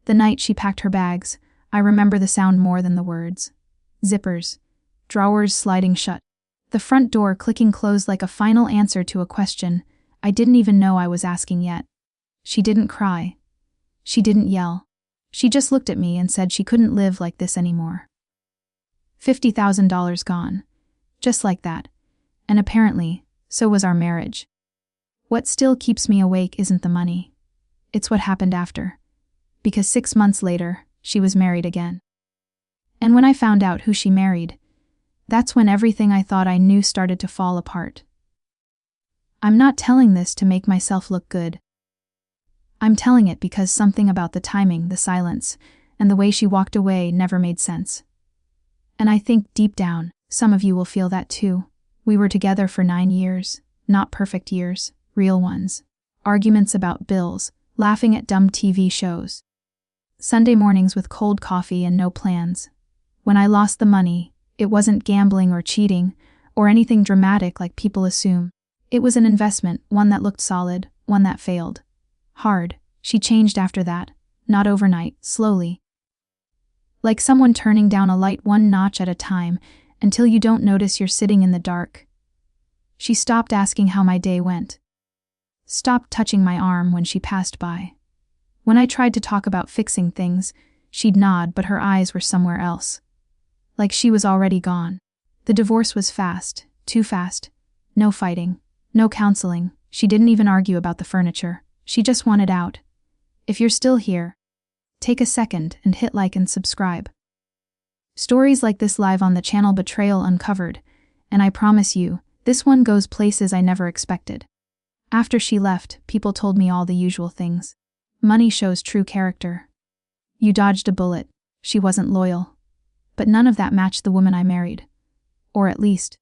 The night she packed her bags, I remember the sound more than the words. Zippers. Drawers sliding shut. The front door clicking closed like a final answer to a question I didn't even know I was asking yet. She didn't cry. She didn't yell. She just looked at me and said she couldn't live like this anymore. $50,000 gone. Just like that. And apparently, so was our marriage. What still keeps me awake isn't the money. It's what happened after. Because 6 months later, she was married again. And when I found out who she married, that's when everything I thought I knew started to fall apart. I'm not telling this to make myself look good. I'm telling it because something about the timing, the silence, and the way she walked away never made sense. And I think deep down, some of you will feel that too. We were together for 9 years, not perfect years, real ones. Arguments about bills, laughing at dumb TV shows. Sunday mornings with cold coffee and no plans. When I lost the money, it wasn't gambling or cheating, or anything dramatic like people assume. It was an investment, one that looked solid, one that failed. Hard. She changed after that. Not overnight, slowly. Like someone turning down a light one notch at a time, until you don't notice you're sitting in the dark. She stopped asking how my day went. Stopped touching my arm when she passed by. When I tried to talk about fixing things, she'd nod, but her eyes were somewhere else. Like she was already gone. The divorce was fast, too fast. No fighting, no counseling. She didn't even argue about the furniture. She just wanted out. If you're still here, take a second and hit like and subscribe. Stories like this live on the channel Betrayal Uncovered, and I promise you, this one goes places I never expected. After she left, people told me all the usual things. Money shows true character. You dodged a bullet. She wasn't loyal. But none of that matched the woman I married. Or at least,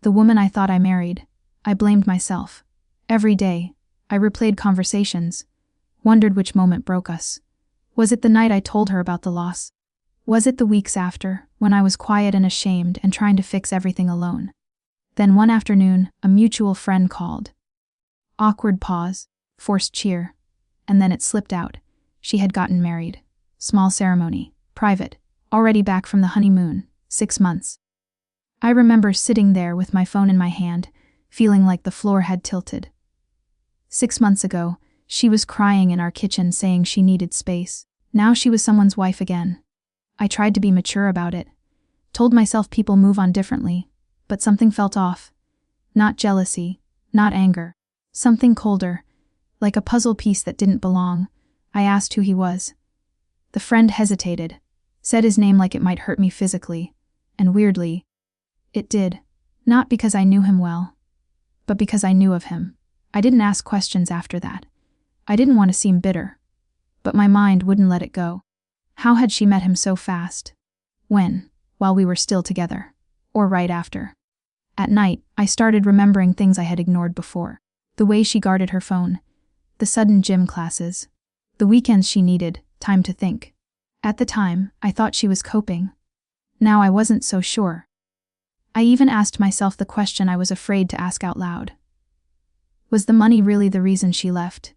the woman I thought I married. I blamed myself. Every day, I replayed conversations, wondered which moment broke us. Was it the night I told her about the loss? Was it the weeks after, when I was quiet and ashamed and trying to fix everything alone? Then one afternoon, a mutual friend called. Awkward pause, forced cheer. And then it slipped out. She had gotten married. Small ceremony, private, already back from the honeymoon, 6 months. I remember sitting there with my phone in my hand, feeling like the floor had tilted. 6 months ago, she was crying in our kitchen saying she needed space. Now she was someone's wife again. I tried to be mature about it. Told myself people move on differently, but something felt off. Not jealousy, not anger. Something colder. Like a puzzle piece that didn't belong. I asked who he was. The friend hesitated, said his name like it might hurt me physically, and weirdly, it did. Not because I knew him well, but because I knew of him. I didn't ask questions after that. I didn't want to seem bitter, but my mind wouldn't let it go. How had she met him so fast? When? While we were still together. Or right after. At night, I started remembering things I had ignored before. The way she guarded her phone. The sudden gym classes. The weekends she needed time to think. At the time, I thought she was coping. Now I wasn't so sure. I even asked myself the question I was afraid to ask out loud. Was the money really the reason she left?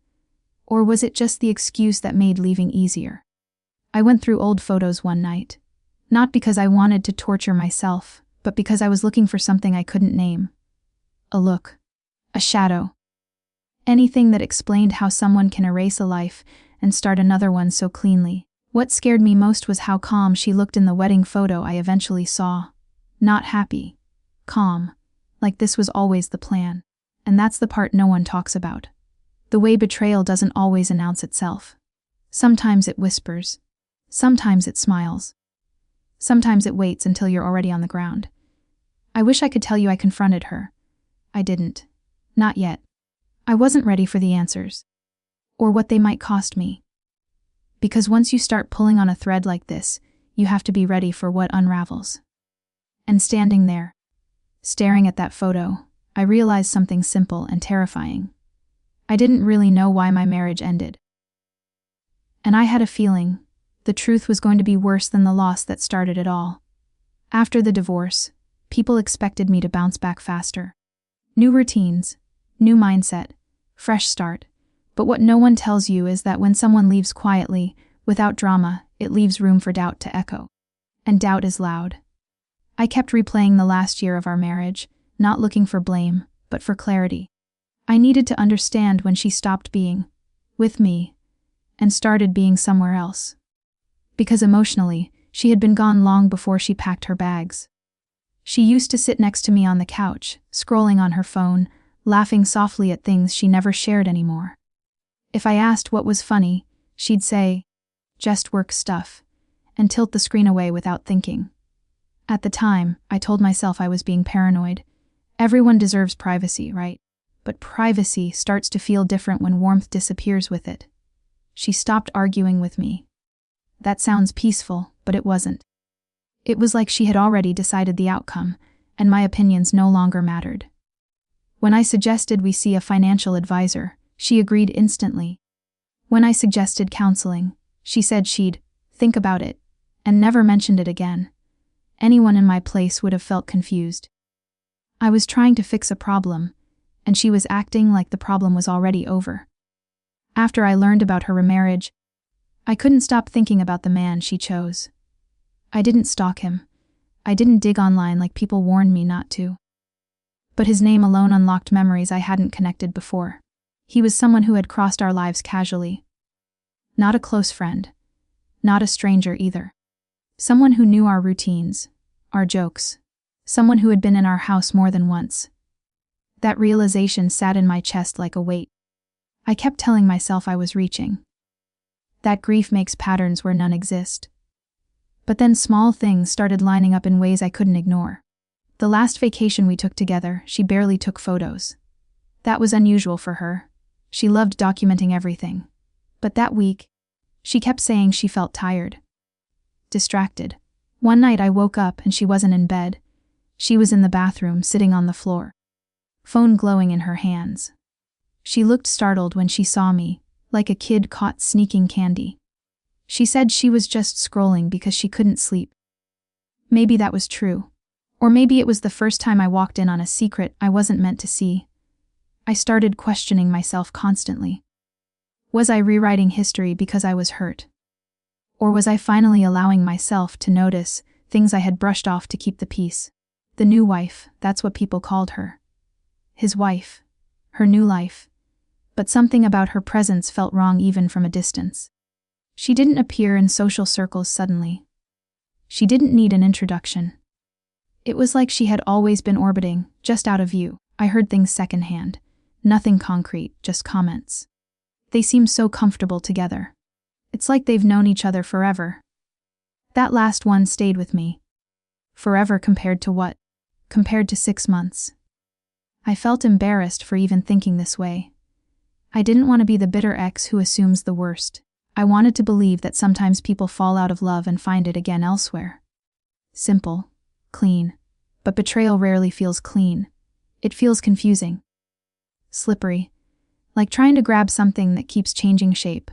Or was it just the excuse that made leaving easier? I went through old photos one night. Not because I wanted to torture myself, but because I was looking for something I couldn't name. A look. A shadow. Anything that explained how someone can erase a life and start another one so cleanly. What scared me most was how calm she looked in the wedding photo I eventually saw. Not happy. Calm. Like this was always the plan. And that's the part no one talks about. The way betrayal doesn't always announce itself. Sometimes it whispers. Sometimes it smiles. Sometimes it waits until you're already on the ground. I wish I could tell you I confronted her. I didn't. Not yet. I wasn't ready for the answers. Or what they might cost me. Because once you start pulling on a thread like this, you have to be ready for what unravels. And standing there, staring at that photo, I realized something simple and terrifying. I didn't really know why my marriage ended. And I had a feeling the truth was going to be worse than the loss that started it all. After the divorce, people expected me to bounce back faster. New routines, new mindset, fresh start. But what no one tells you is that when someone leaves quietly, Without drama, it leaves room for doubt to echo. And doubt is loud. I kept replaying the last year of our marriage, not looking for blame, but for clarity. I needed to understand when she stopped being with me and started being somewhere else. Because emotionally, she had been gone long before she packed her bags. She used to sit next to me on the couch, scrolling on her phone, laughing softly at things she never shared anymore. If I asked what was funny, she'd say, "Just work stuff," and tilt the screen away without thinking. At the time, I told myself I was being paranoid. Everyone deserves privacy, right? But privacy starts to feel different when warmth disappears with it. She stopped arguing with me. That sounds peaceful, but it wasn't. It was like she had already decided the outcome, and my opinions no longer mattered. When I suggested we see a financial advisor, she agreed instantly. When I suggested counseling, she said she'd think about it, and never mentioned it again. Anyone in my place would have felt confused. I was trying to fix a problem, and she was acting like the problem was already over. After I learned about her remarriage, I couldn't stop thinking about the man she chose. I didn't stalk him. I didn't dig online like people warned me not to. But his name alone unlocked memories I hadn't connected before. He was someone who had crossed our lives casually. Not a close friend. Not a stranger either. Someone who knew our routines, our jokes. Someone who had been in our house more than once. That realization sat in my chest like a weight. I kept telling myself I was reaching. That grief makes patterns where none exist. But then small things started lining up in ways I couldn't ignore. The last vacation we took together, she barely took photos. That was unusual for her. She loved documenting everything. But that week, she kept saying she felt tired. Distracted. One night I woke up and she wasn't in bed. She was in the bathroom, sitting on the floor. Phone glowing in her hands. She looked startled when she saw me, like a kid caught sneaking candy. She said she was just scrolling because she couldn't sleep. Maybe that was true. Or maybe it was the first time I walked in on a secret I wasn't meant to see. I started questioning myself constantly. Was I rewriting history because I was hurt? Or was I finally allowing myself to notice things I had brushed off to keep the peace? The new wife, that's what people called her. His wife. Her new life. But something about her presence felt wrong even from a distance. She didn't appear in social circles suddenly. She didn't need an introduction. It was like she had always been orbiting, just out of view. I heard things secondhand. Nothing concrete, just comments. They seemed so comfortable together. It's like they've known each other forever. That last one stayed with me. Forever compared to what? Compared to 6 months. I felt embarrassed for even thinking this way. I didn't want to be the bitter ex who assumes the worst. I wanted to believe that sometimes people fall out of love and find it again elsewhere. Simple. Clean. But betrayal rarely feels clean. It feels confusing. Slippery. Like trying to grab something that keeps changing shape.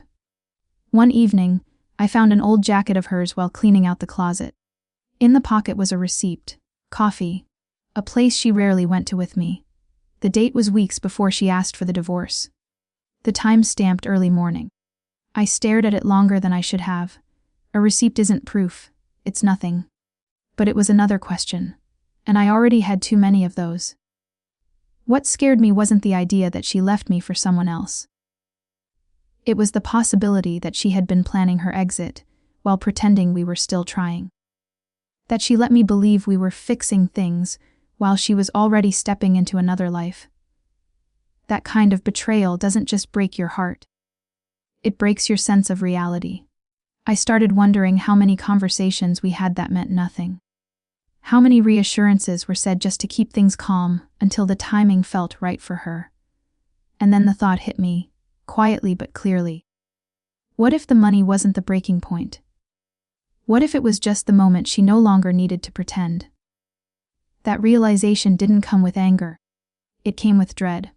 One evening, I found an old jacket of hers while cleaning out the closet. In the pocket was a receipt. Coffee. A place she rarely went to with me. The date was weeks before she asked for the divorce. The time stamped early morning. I stared at it longer than I should have. A receipt isn't proof. It's nothing. But it was another question. And I already had too many of those. What scared me wasn't the idea that she left me for someone else. It was the possibility that she had been planning her exit, while pretending we were still trying. That she let me believe we were fixing things, while she was already stepping into another life. That kind of betrayal doesn't just break your heart. It breaks your sense of reality. I started wondering how many conversations we had that meant nothing. How many reassurances were said just to keep things calm until the timing felt right for her. And then the thought hit me, quietly but clearly. What if the money wasn't the breaking point? What if it was just the moment she no longer needed to pretend? That realization didn't come with anger. It came with dread.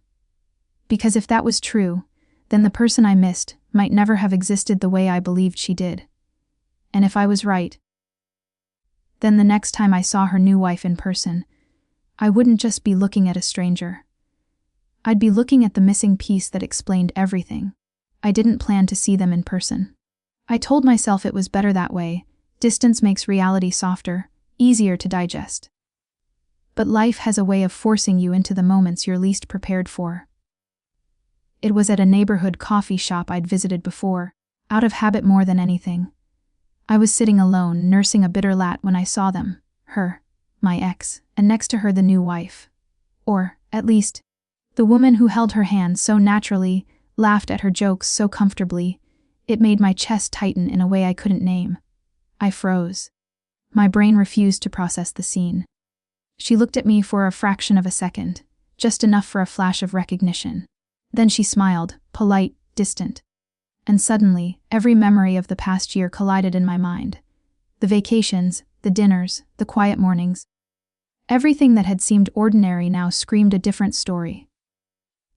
Because if that was true, then the person I missed might never have existed the way I believed she did. And if I was right, then the next time I saw her new wife in person, I wouldn't just be looking at a stranger. I'd be looking at the missing piece that explained everything. I didn't plan to see them in person. I told myself it was better that way. Distance makes reality softer, easier to digest. But life has a way of forcing you into the moments you're least prepared for. It was at a neighborhood coffee shop I'd visited before, out of habit more than anything. I was sitting alone, nursing a bitter lat when I saw them, her, my ex, and next to her the new wife. Or, at least, the woman who held her hand so naturally, laughed at her jokes so comfortably, it made my chest tighten in a way I couldn't name. I froze. My brain refused to process the scene. She looked at me for a fraction of a second, just enough for a flash of recognition. Then she smiled, polite, distant. And suddenly, every memory of the past year collided in my mind. The vacations, the dinners, the quiet mornings. Everything that had seemed ordinary now screamed a different story.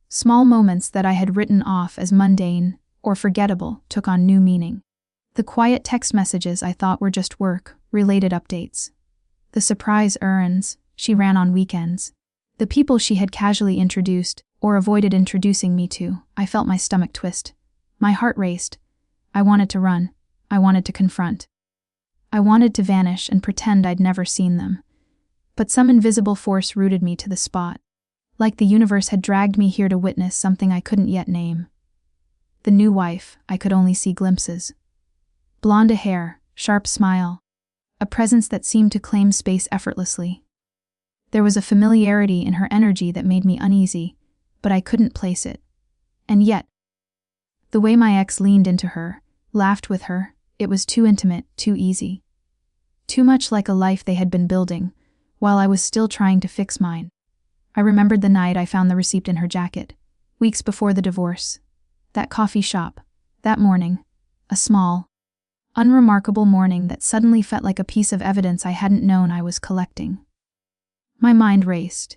Small moments that I had written off as mundane or forgettable took on new meaning. The quiet text messages I thought were just work-related updates. The surprise errands she ran on weekends. The people she had casually introduced or avoided introducing me to. I felt my stomach twist. My heart raced. I wanted to run. I wanted to confront. I wanted to vanish and pretend I'd never seen them. But some invisible force rooted me to the spot. Like the universe had dragged me here to witness something I couldn't yet name. The new wife, I could only see glimpses. Blonde hair, sharp smile. A presence that seemed to claim space effortlessly. There was a familiarity in her energy that made me uneasy, but I couldn't place it. And yet, the way my ex leaned into her, laughed with her, it was too intimate, too easy. Too much like a life they had been building, while I was still trying to fix mine. I remembered the night I found the receipt in her jacket, weeks before the divorce. That coffee shop, that morning, a small, unremarkable morning that suddenly felt like a piece of evidence I hadn't known I was collecting. My mind raced.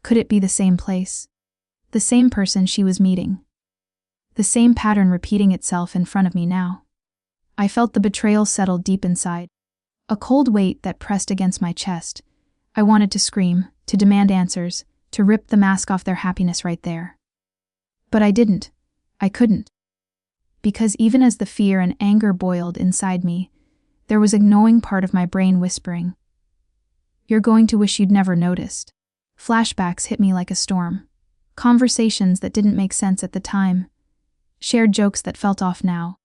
Could it be the same place? The same person she was meeting? The same pattern repeating itself in front of me now? I felt the betrayal settle deep inside. A cold weight that pressed against my chest. I wanted to scream, to demand answers, to rip the mask off their happiness right there. But I didn't. I couldn't. Because even as the fear and anger boiled inside me, there was a gnawing part of my brain whispering, "You're going to wish you'd never noticed." Flashbacks hit me like a storm. Conversations that didn't make sense at the time. Shared jokes that felt off now.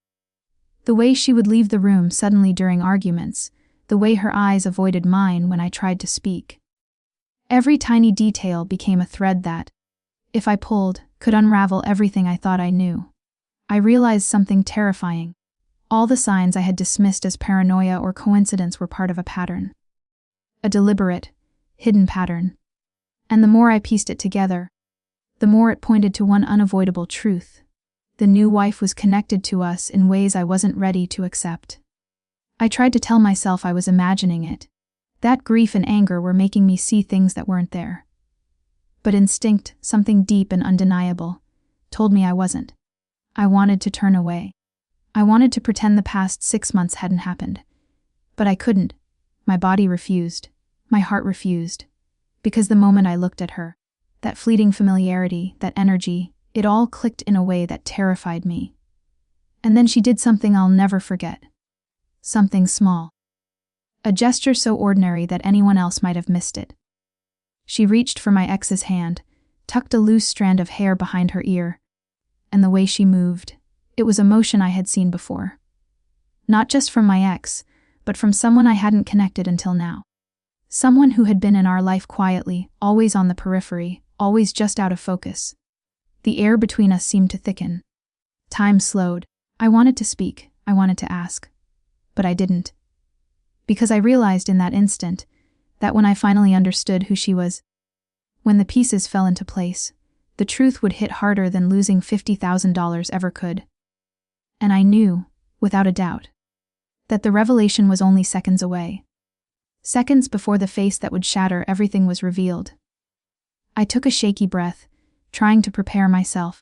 The way she would leave the room suddenly during arguments, the way her eyes avoided mine when I tried to speak. Every tiny detail became a thread that, if I pulled, could unravel everything I thought I knew. I realized something terrifying. All the signs I had dismissed as paranoia or coincidence were part of a pattern. A deliberate, hidden pattern. And the more I pieced it together, the more it pointed to one unavoidable truth. The new wife was connected to us in ways I wasn't ready to accept. I tried to tell myself I was imagining it. That grief and anger were making me see things that weren't there. But instinct, something deep and undeniable, told me I wasn't. I wanted to turn away. I wanted to pretend the past 6 months hadn't happened. But I couldn't. My body refused. My heart refused. Because the moment I looked at her, that fleeting familiarity, that energy, it all clicked in a way that terrified me. And then she did something I'll never forget. Something small. A gesture so ordinary that anyone else might have missed it. She reached for my ex's hand, tucked a loose strand of hair behind her ear, and the way she moved, it was a motion I had seen before. Not just from my ex, but from someone I hadn't connected until now. Someone who had been in our life quietly, always on the periphery, always just out of focus. The air between us seemed to thicken. Time slowed. I wanted to speak, I wanted to ask. But I didn't. Because I realized in that instant that when I finally understood who she was, when the pieces fell into place, the truth would hit harder than losing $50,000 ever could. And I knew, without a doubt, that the revelation was only seconds away. Seconds before the face that would shatter everything was revealed. I took a shaky breath, trying to prepare myself.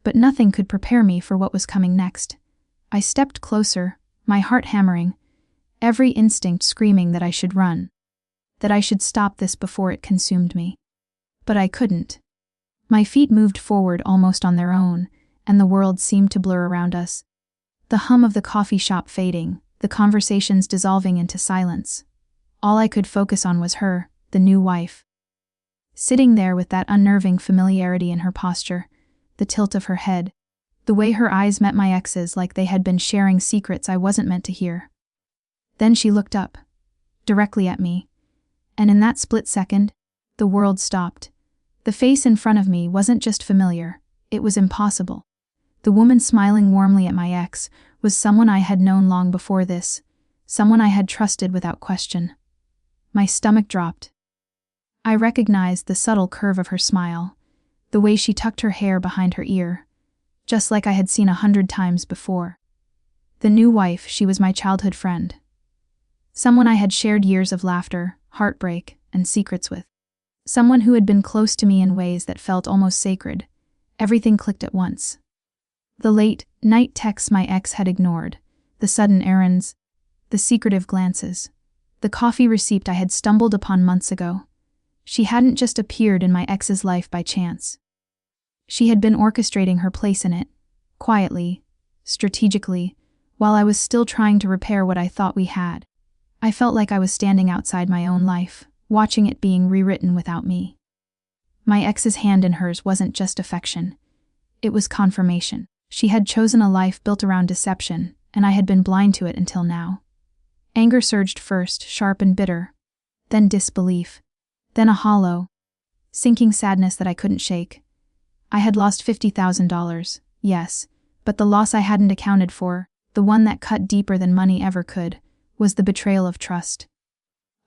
But nothing could prepare me for what was coming next. I stepped closer, my heart hammering, every instinct screaming that I should run, that I should stop this before it consumed me. But I couldn't. My feet moved forward almost on their own, and the world seemed to blur around us. The hum of the coffee shop fading, the conversations dissolving into silence. All I could focus on was her, the new wife. Sitting there with that unnerving familiarity in her posture, the tilt of her head, the way her eyes met my ex's like they had been sharing secrets I wasn't meant to hear. Then she looked up, directly at me, and in that split second, the world stopped. The face in front of me wasn't just familiar, it was impossible. The woman smiling warmly at my ex was someone I had known long before this, someone I had trusted without question. My stomach dropped. I recognized the subtle curve of her smile, the way she tucked her hair behind her ear, just like I had seen 100 times before. The new wife, she was my childhood friend. Someone I had shared years of laughter, heartbreak, and secrets with. Someone who had been close to me in ways that felt almost sacred. Everything clicked at once. The late-night texts my ex had ignored, the sudden errands, the secretive glances, the coffee receipt I had stumbled upon months ago. She hadn't just appeared in my ex's life by chance. She had been orchestrating her place in it, quietly, strategically, while I was still trying to repair what I thought we had. I felt like I was standing outside my own life, watching it being rewritten without me. My ex's hand in hers wasn't just affection. It was confirmation. She had chosen a life built around deception, and I had been blind to it until now. Anger surged first, sharp and bitter, then disbelief, then a hollow, sinking sadness that I couldn't shake. I had lost $50,000, yes, but the loss I hadn't accounted for, the one that cut deeper than money ever could, was the betrayal of trust.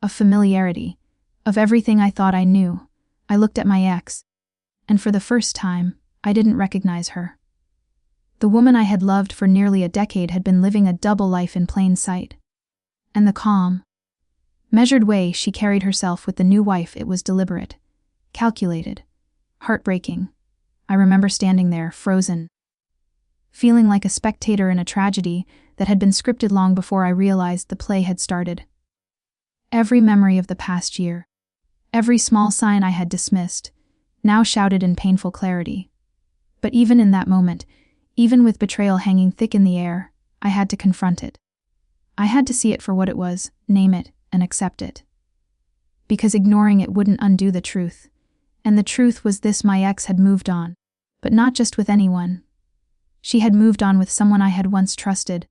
Of familiarity, of everything I thought I knew. I looked at my ex, and for the first time, I didn't recognize her. The woman I had loved for nearly a decade had been living a double life in plain sight. And the calm, measured way she carried herself with the new wife, it was deliberate, calculated, heartbreaking. I remember standing there, frozen, feeling like a spectator in a tragedy that had been scripted long before I realized the play had started. Every memory of the past year, every small sign I had dismissed, now shouted in painful clarity. But even in that moment, even with betrayal hanging thick in the air, I had to confront it. I had to see it for what it was, name it, and accept it. Because ignoring it wouldn't undo the truth. And the truth was this: my ex had moved on. But not just with anyone. She had moved on with someone I had once trusted.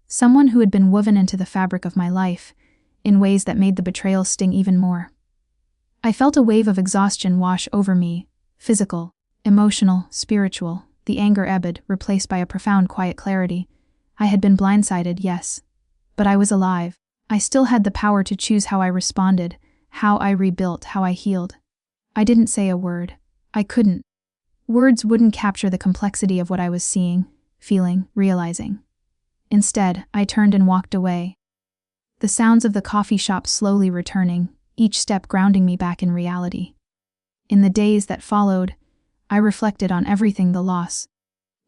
Someone who had been woven into the fabric of my life, in ways that made the betrayal sting even more. I felt a wave of exhaustion wash over me, physical, emotional, spiritual. The anger ebbed, replaced by a profound quiet clarity. I had been blindsided, yes. But I was alive. I still had the power to choose how I responded, how I rebuilt, how I healed. I didn't say a word. I couldn't. Words wouldn't capture the complexity of what I was seeing, feeling, realizing. Instead, I turned and walked away. The sounds of the coffee shop slowly returning, each step grounding me back in reality. In the days that followed, I reflected on everything: the loss,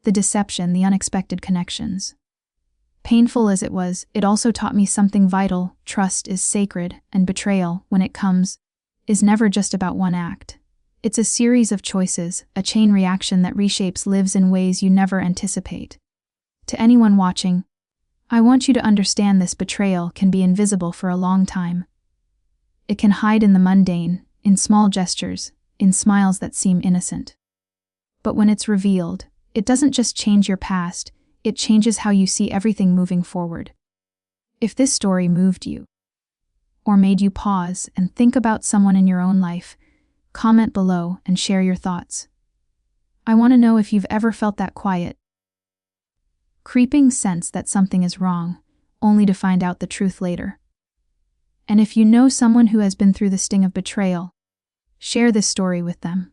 the deception, the unexpected connections. Painful as it was, it also taught me something vital: trust is sacred, and betrayal, when it comes, is never just about one act. It's a series of choices, a chain reaction that reshapes lives in ways you never anticipate. To anyone watching, I want you to understand this: betrayal can be invisible for a long time. It can hide in the mundane, in small gestures, in smiles that seem innocent. But when it's revealed, it doesn't just change your past, it changes how you see everything moving forward. If this story moved you, or made you pause and think about someone in your own life, comment below and share your thoughts. I want to know if you've ever felt that quiet, creeping sense that something is wrong, only to find out the truth later. And if you know someone who has been through the sting of betrayal, share this story with them.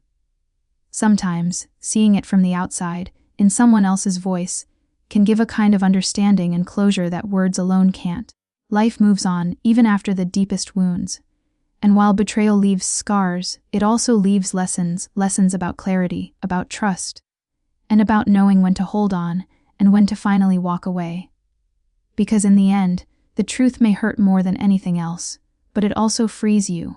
Sometimes, seeing it from the outside, in someone else's voice, can give a kind of understanding and closure that words alone can't. Life moves on, even after the deepest wounds. And while betrayal leaves scars, it also leaves lessons about clarity, about trust, and about knowing when to hold on and when to finally walk away. Because in the end, the truth may hurt more than anything else, but it also frees you.